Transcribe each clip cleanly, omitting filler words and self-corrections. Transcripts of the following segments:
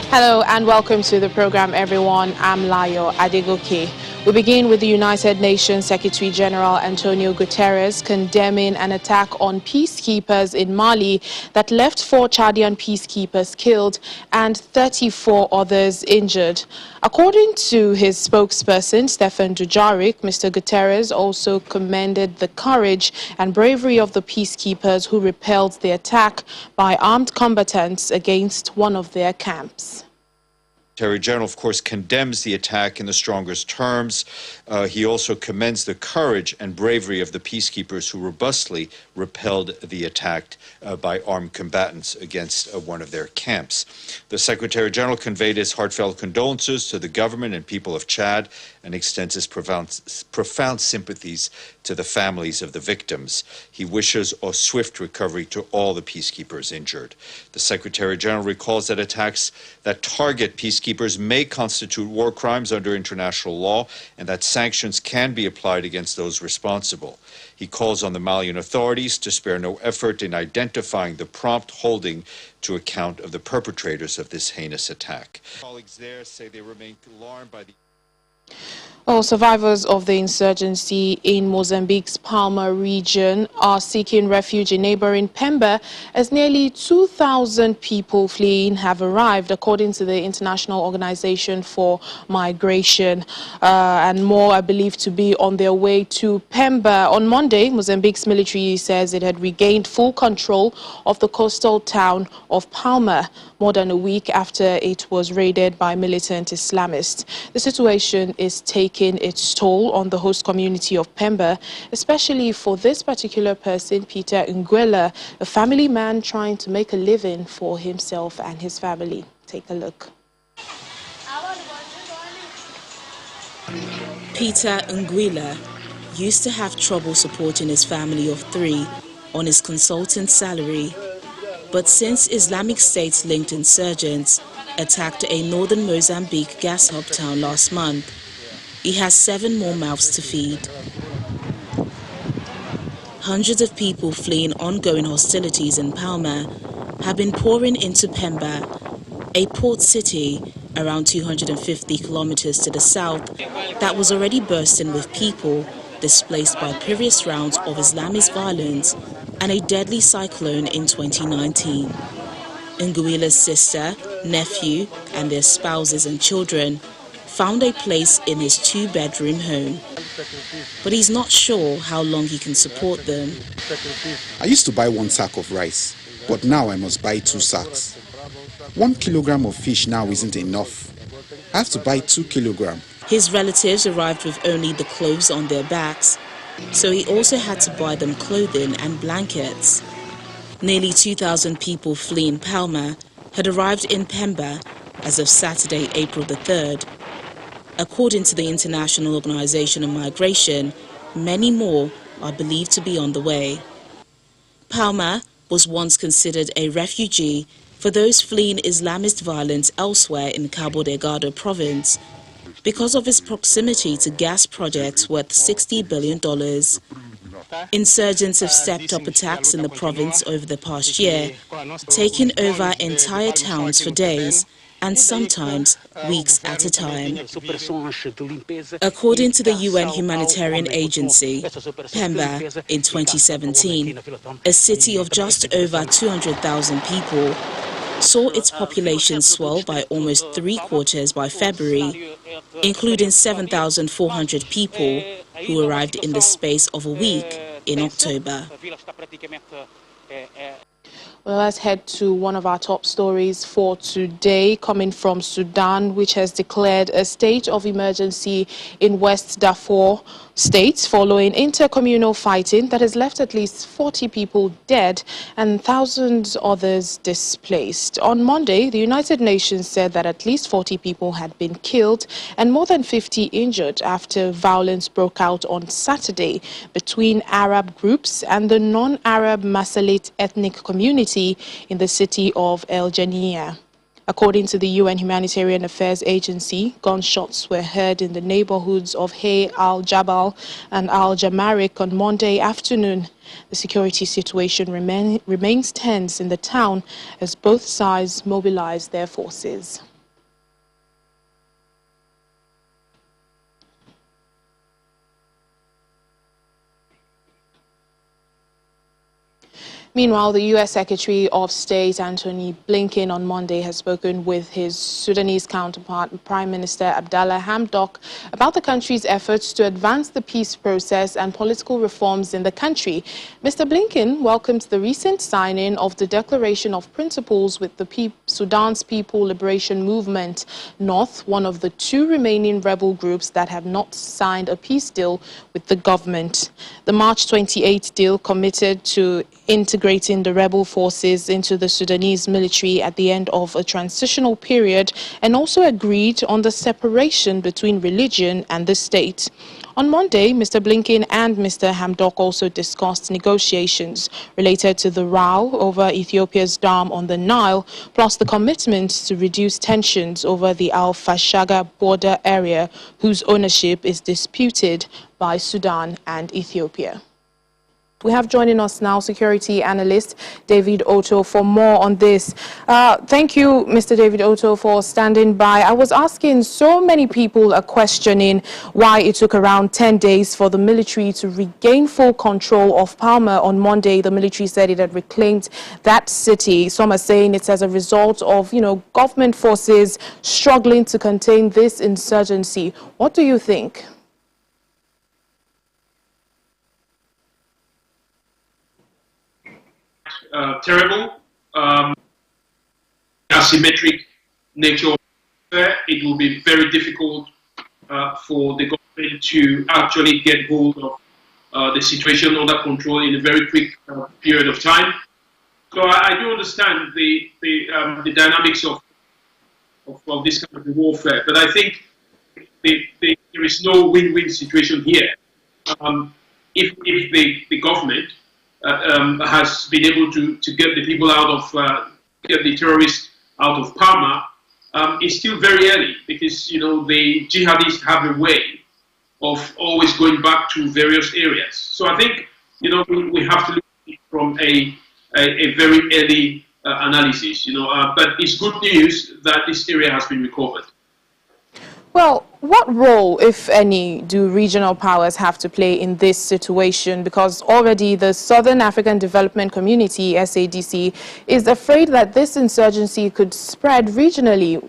Hello and welcome to the program, everyone. I'm Layo Adegoke. We begin with the United Nations Secretary General Antonio Guterres condemning an attack on peacekeepers in Mali that left 4 Chadian peacekeepers killed and 34 others injured. According to his spokesperson, Stefan Dujarric, Mr. Guterres also commended the courage and bravery of the peacekeepers who repelled the attack by armed combatants against one of their camps. The Secretary General, of course, condemns the attack in the strongest terms. He also commends the courage and bravery of the peacekeepers who robustly repelled the attack by armed combatants against one of their camps. The Secretary General conveyed his heartfelt condolences to the government and people of Chad and extends his profound sympathies to the families of the victims. He wishes a swift recovery to all the peacekeepers injured. The Secretary General recalls that attacks that target peacekeepers may constitute war crimes under international law and that sanctions can be applied against those responsible. He calls on the Malian authorities to spare no effort in identifying the prompt holding to account of the perpetrators of this heinous attack. Colleagues there say they remain alarmed by the Survivors of the insurgency in Mozambique's Palma region are seeking refuge in neighboring Pemba as nearly 2,000 people fleeing have arrived, according to the International Organization for Migration. And more are believed to be on their way to Pemba. On Monday, Mozambique's military says it had regained full control of the coastal town of Palma, more than a week after it was raided by militant Islamists. The situation is taking its toll on the host community of Pemba, especially for this particular person, Peter Nguela, a family man trying to make a living for himself and his family. Take a look. Peter Nguela used to have trouble supporting his family of 3 on his consultant salary. But since Islamic State-linked insurgents attacked a northern Mozambique gas hub town last month, he has 7 more mouths to feed. Hundreds of people fleeing ongoing hostilities in Palma have been pouring into Pemba, a port city around 250 kilometers to the south that was already bursting with people displaced by previous rounds of Islamist violence and a deadly cyclone in 2019. Nguela's sister, nephew, and their spouses and children found a place in his 2-bedroom home. But he's not sure how long he can support them. I used to buy 1 sack of rice, but now I must buy 2 sacks. 1 kilogram of fish now isn't enough. I have to buy 2 kilograms. His relatives arrived with only the clothes on their backs, so he also had to buy them clothing and blankets. Nearly 2,000 people fleeing Palma had arrived in Pemba as of Saturday, April the 3rd. According to the International Organization of Migration, many more are believed to be on the way. Palma was once considered a refugee for those fleeing Islamist violence elsewhere in Cabo Delgado province because of its proximity to gas projects worth $60 billion. Insurgents have stepped up attacks in the province over the past year, taking over entire towns for days and sometimes weeks at a time. According to the UN humanitarian agency, Pemba, in 2017, a city of just over 200,000 people, saw its population swell by almost 3/4 by February, including 7,400 people who arrived in the space of a week in October. Well, let's head to one of our top stories for today, coming from Sudan, which has declared a state of emergency in West Darfur state following intercommunal fighting that has left at least 40 people dead and thousands others displaced. On Monday, the United Nations said that at least 40 people had been killed and more than 50 injured after violence broke out on Saturday between Arab groups and the non-Arab Masalit ethnic community in the city of El Jania. According to the UN Humanitarian Affairs Agency, gunshots were heard in the neighborhoods of Hay al-Jabal and al-Jamarik on Monday afternoon. The security situation remains tense in the town as both sides mobilize their forces. Meanwhile, the U.S. Secretary of State Antony Blinken on Monday has spoken with his Sudanese counterpart, Prime Minister Abdallah Hamdok, about the country's efforts to advance the peace process and political reforms in the country. Mr. Blinken welcomes the recent signing of the Declaration of Principles with the Sudan's People Liberation Movement, North, one of the two remaining rebel groups that have not signed a peace deal with the government. The March 28 deal committed to integrating the rebel forces into the Sudanese military at the end of a transitional period, and also agreed on the separation between religion and the state. On Monday, Mr. Blinken and Mr. Hamdok also discussed negotiations related to the row over Ethiopia's dam on the Nile, plus the commitment to reduce tensions over the Al-Fashaga border area, whose ownership is disputed by Sudan and Ethiopia. We have joining us now security analyst David Otto for more on this. Thank you, Mr. David Otto, for standing by. I was asking, so many people are questioning why it took around 10 days for the military to regain full control of Palma. On Monday, the military said it had reclaimed that city. Some are saying it's as a result of, government forces struggling to contain this insurgency. What do you think? Terrible, asymmetric nature of warfare. It will be very difficult for the government to actually get hold of the situation under control in a very quick period of time. So I do understand the dynamics of this kind of warfare, but I think there is no win-win situation here. If the government has been able to get the people out of, get the terrorists out of Palma, it's still very early because, the jihadists have a way of always going back to various areas. So I think, we have to look at it from a very early analysis, but it's good news that this area has been recovered. Well, what role, if any, do regional powers have to play in this situation? Because already the Southern African Development Community, SADC, is afraid that this insurgency could spread regionally.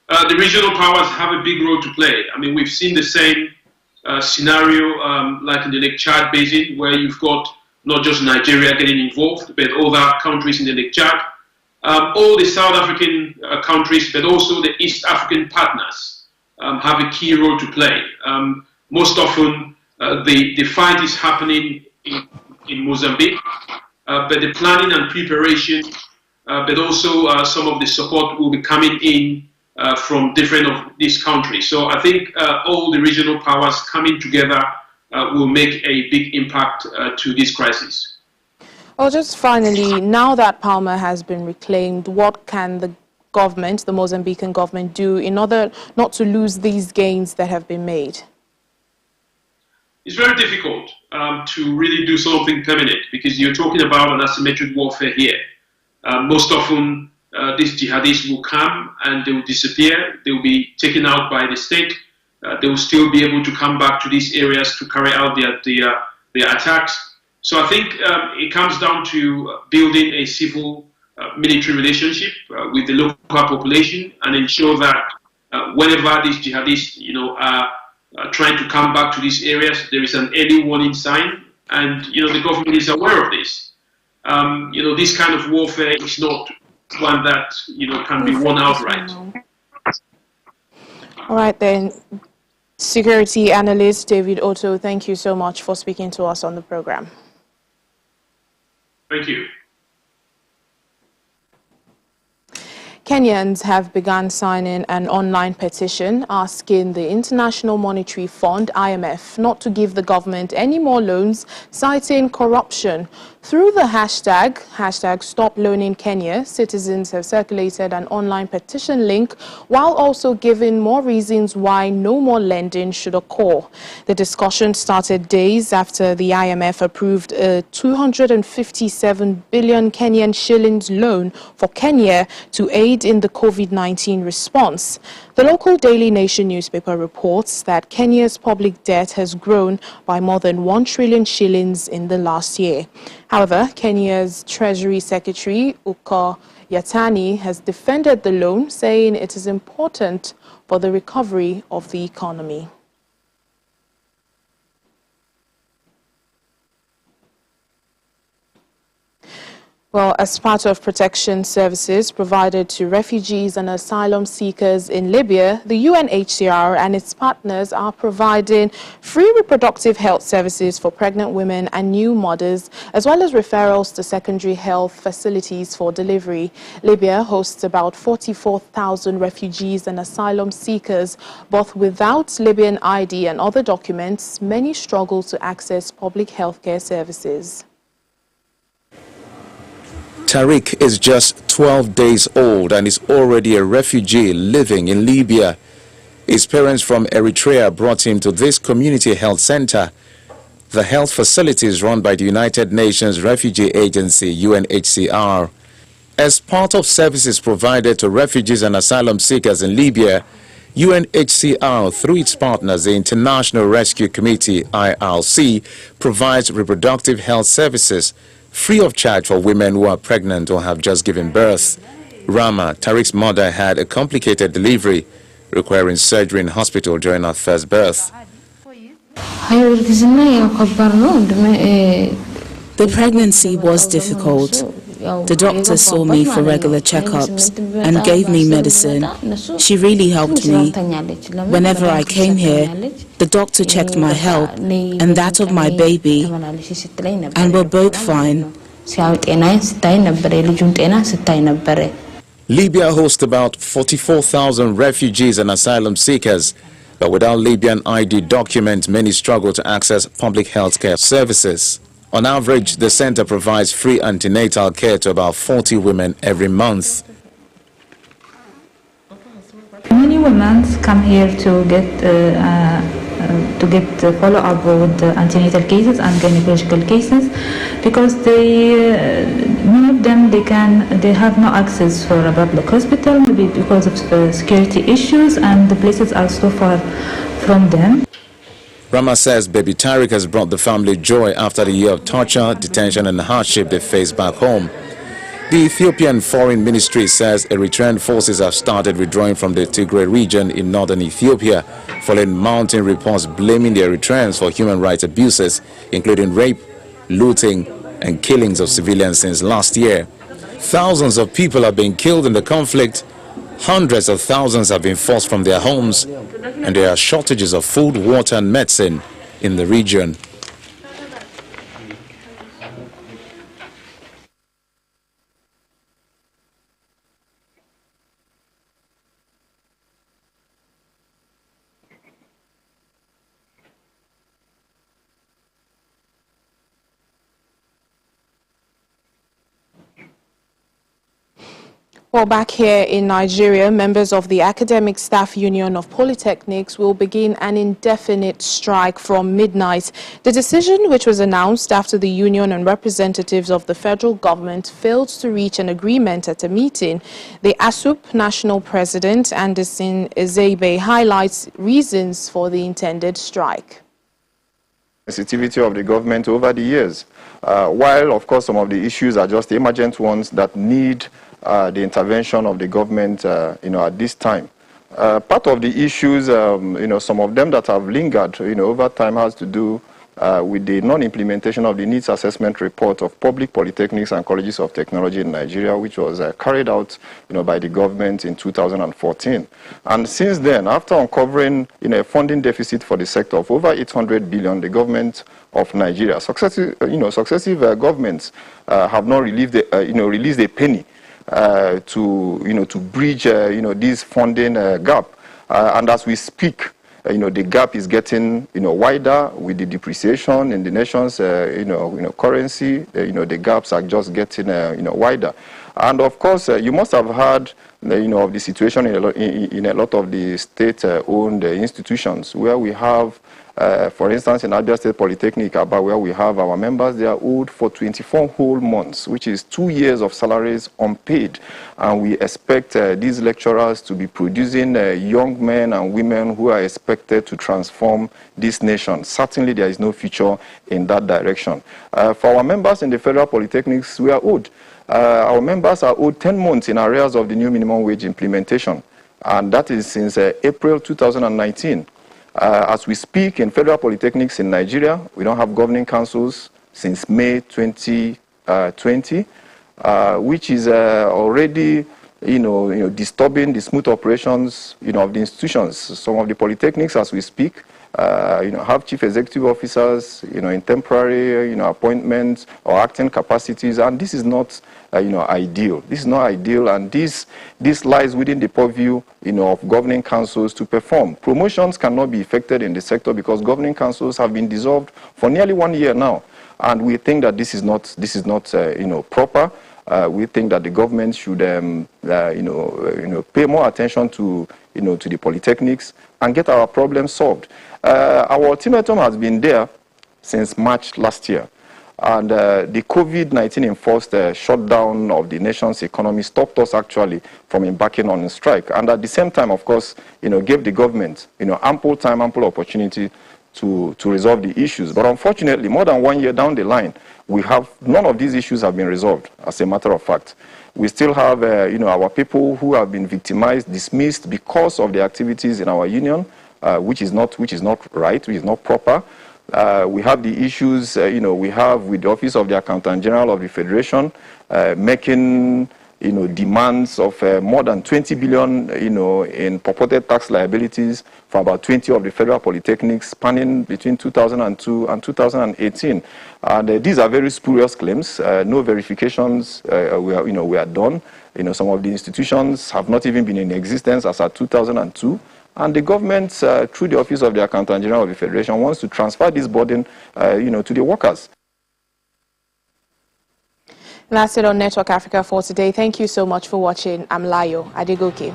The regional powers have a big role to play. I mean, we've seen the same scenario like in the Lake Chad Basin, where you've got not just Nigeria getting involved, but other countries in the Lake Chad. All the South African countries, but also the East African partners have a key role to play. Most often, the fight is happening in Mozambique, but the planning and preparation, but also some of the support will be coming in from different of these countries. So I think all the regional powers coming together will make a big impact to this crisis. Well, just finally, now that Palma has been reclaimed, what can the government, the Mozambican government, do in order not to lose these gains that have been made? It's very difficult to really do something permanent because you're talking about an asymmetric warfare here. Most often, these jihadists will come and they will disappear. They will be taken out by the state. They will still be able to come back to these areas to carry out their attacks. So I think it comes down to building a civil military relationship with the local population and ensure that whenever these jihadists, are trying to come back to these areas, there is an early warning sign, and the government is aware of this. This kind of warfare is not one that can be won outright. All right then, security analyst David Otto, thank you so much for speaking to us on the program. Thank you. Kenyans have begun signing an online petition asking the International Monetary Fund, IMF, not to give the government any more loans, citing corruption. Through the hashtag #StopLoaningKenya, citizens have circulated an online petition link while also giving more reasons why no more lending should occur. The discussion started days after the IMF approved a 257 billion Kenyan shillings loan for Kenya to aid aid in the COVID-19 response. The local Daily Nation newspaper reports that Kenya's public debt has grown by more than 1 trillion shillings in the last year. However, Kenya's Treasury Secretary, Uko Yatani, has defended the loan, saying it is important for the recovery of the economy. Well, as part of protection services provided to refugees and asylum seekers in Libya, the UNHCR and its partners are providing free reproductive health services for pregnant women and new mothers, as well as referrals to secondary health facilities for delivery. Libya hosts about 44,000 refugees and asylum seekers, both without Libyan ID and other documents. Many struggle to access public healthcare services. Tariq is just 12 days old and is already a refugee living in Libya. His parents from Eritrea brought him to this community health center. The health facility is run by the United Nations Refugee Agency, UNHCR. As part of services provided to refugees and asylum seekers in Libya, UNHCR, through its partners, the International Rescue Committee, IRC, provides reproductive health services free of charge for women who are pregnant or have just given birth. Rama, Tariq's mother, had a complicated delivery, requiring surgery in hospital during her first birth. The pregnancy was difficult. The doctor saw me for regular checkups and gave me medicine. She really helped me. Whenever I came here, the doctor checked my health and that of my baby, and we're both fine. Libya hosts about 44,000 refugees and asylum seekers, but without Libyan ID documents, many struggle to access public health care services. On average, the center provides free antenatal care to about 40 women every month. Many women come here to get follow-up with antenatal cases and gynecological cases, because many of them they have no access for a public hospital, maybe because of security issues, and the places are so far from them. Rama says baby Tariq has brought the family joy after the year of torture, detention and hardship they face back home. The Ethiopian Foreign Ministry says Eritrean forces have started withdrawing from the Tigray region in northern Ethiopia, following mounting reports blaming the Eritreans for human rights abuses, including rape, looting and killings of civilians since last year. Thousands of people have been killed in the conflict. Hundreds of thousands have been forced from their homes, and there are shortages of food, water and medicine in the region. Well, back here in Nigeria, members of the Academic Staff Union of Polytechnics will begin an indefinite strike from midnight. The decision, which was announced after the union and representatives of the federal government failed to reach an agreement at a meeting, the ASUP national president, Anderson Ezebe, highlights reasons for the intended strike. Sensitivity of the government over the years, while of course some of the issues are just emergent ones that need the intervention of the government, at this time. Part of the issues, some of them that have lingered, over time has to do with the non-implementation of the needs assessment report of public polytechnics and colleges of technology in Nigeria, which was carried out, by the government in 2014. And since then, after uncovering, a funding deficit for the sector of over 800 billion, the government of Nigeria, successive governments have not released a penny to bridge, this funding gap. And as we speak, the gap is getting, wider with the depreciation in the nation's, currency. The gaps are just getting, wider. And of course, you must have heard, of the situation in a lot of the state-owned institutions where we have For instance, in Abia State Polytechnic, about where we have our members, they are owed for 24 whole months, which is 2 years of salaries unpaid. And we expect these lecturers to be producing young men and women who are expected to transform this nation. Certainly, there is no future in that direction. For our members in the federal polytechnics, we are owed. Our members are owed 10 months in arrears of the new minimum wage implementation, and that is since April 2019. As we speak, in federal polytechnics in Nigeria, we don't have governing councils since May 2020, which is already, disturbing the smooth operations, of the institutions. Some of the polytechnics, as we speak, have chief executive officers, in temporary, appointments or acting capacities, and this is not, ideal. This is not ideal, and this lies within the purview, of governing councils to perform. Promotions cannot be effected in the sector because governing councils have been dissolved for nearly 1 year now, and we think that this is not, proper. We think that the government should, pay more attention to, to the polytechnics and get our problems solved. Our ultimatum has been there since March last year, and the COVID-19 enforced shutdown of the nation's economy stopped us actually from embarking on a strike, and at the same time, of course, gave the government, ample time, ample opportunity to resolve the issues. But unfortunately, more than 1 year down the line, none of these issues have been resolved, as a matter of fact. We still have, our people who have been victimized, dismissed because of the activities in our union, which is not right, which is not proper. We have the issues, we have with the Office of the Accountant General of the Federation, making, demands of more than 20 billion, in purported tax liabilities for about 20 of the federal polytechnics spanning between 2002 and 2018. And these are very spurious claims. No verifications we are done. Some of the institutions have not even been in existence as at 2002. And the government, through the Office of the Accountant General of the Federation, wants to transfer this burden, to the workers. And that's it on Network Africa for today. Thank you so much for watching. I'm Layo Adegoke.